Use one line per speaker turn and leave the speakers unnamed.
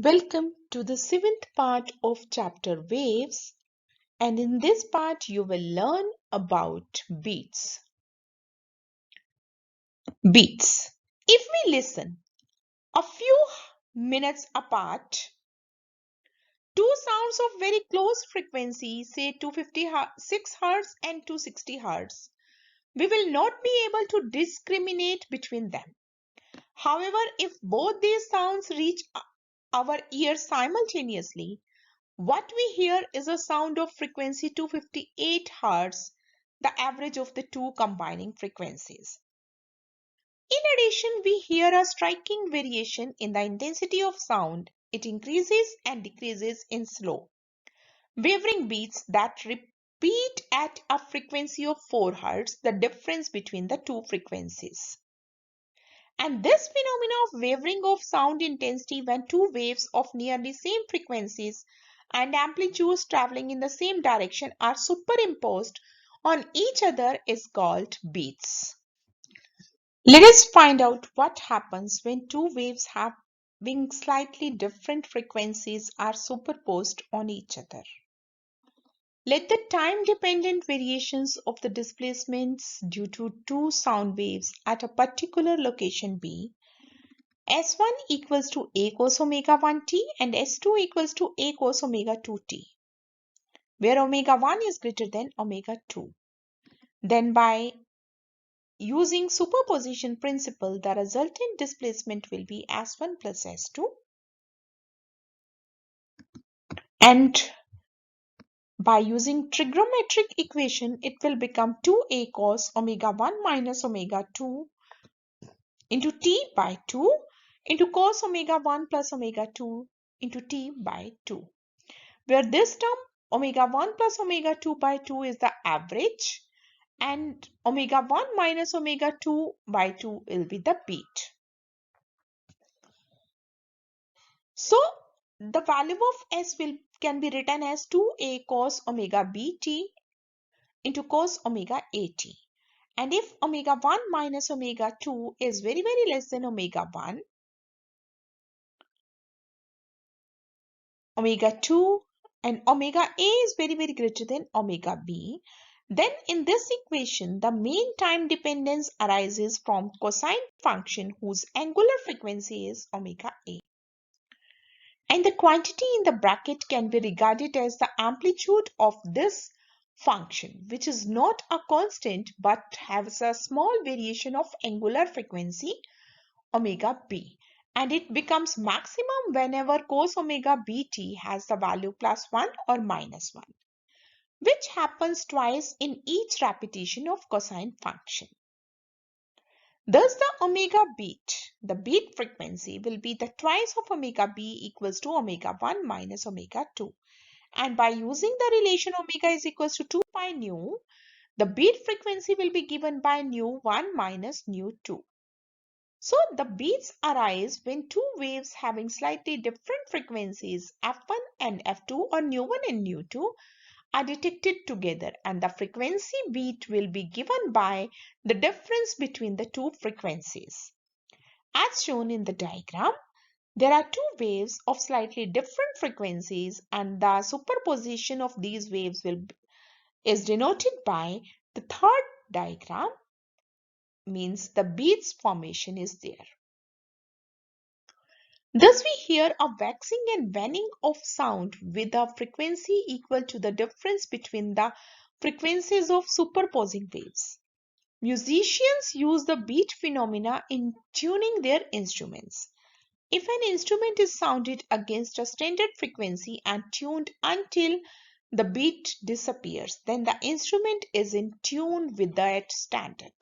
Welcome to the seventh part of chapter Waves, and in this part you will learn about beats. Beats. If we listen a few minutes apart, two sounds of very close frequency, say 256 Hz and 260 Hz, we will not be able to discriminate between them. However, if both these sounds reach our ears simultaneously, what we hear is a sound of frequency 258 Hz, the average of the two combining frequencies. In addition, we hear a striking variation in the intensity of sound. It increases and decreases in slow, wavering beats that repeat at a frequency of 4 Hz, the difference between the two frequencies. And this phenomena of wavering of sound intensity when two waves of nearly same frequencies and amplitudes traveling in the same direction are superimposed on each other is called beats. Let us find out what happens when two waves having slightly different frequencies are superposed on each other. Let the time-dependent variations of the displacements due to two sound waves at a particular location be S1 equals to A cos omega 1t and S2 equals to A cos omega 2t, where omega 1 is greater than omega 2. Then by using superposition principle, the resultant displacement will be S1 plus S2. And by using trigonometric equation, it will become 2A cos omega 1 minus omega 2 into t by 2 into cos omega 1 plus omega 2 into t by 2, where this term omega 1 plus omega 2 by 2 is the average and omega 1 minus omega 2 by 2 will be the beat. So the value of S can be written as 2A cos omega bt into cos omega at. And if omega 1 minus omega 2 is very less than omega 1, omega 2 and omega a is very greater than omega b, then in this equation the main time dependence arises from cosine function whose angular frequency is omega a. And the quantity in the bracket can be regarded as the amplitude of this function, which is not a constant but has a small variation of angular frequency omega b, and it becomes maximum whenever cos omega bt has the value +1 or -1, which happens twice in each repetition of cosine function. Thus the omega beat, the beat frequency, will be the twice of omega b equals to omega 1 minus omega 2. And by using the relation omega is equals to 2 pi nu, the beat frequency will be given by nu 1 minus nu 2. So the beats arise when two waves having slightly different frequencies f1 and f2 or nu1 and nu2 are detected together, and the frequency beat will be given by the difference between the two frequencies. As shown in the diagram, there are two waves of slightly different frequencies, and the superposition of these waves is denoted by the third diagram, means the beats formation is there. Thus we hear a waxing and waning of sound with a frequency equal to the difference between the frequencies of superposing waves. Musicians use the beat phenomena in tuning their instruments. If an instrument is sounded against a standard frequency and tuned until the beat disappears, then the instrument is in tune with that standard.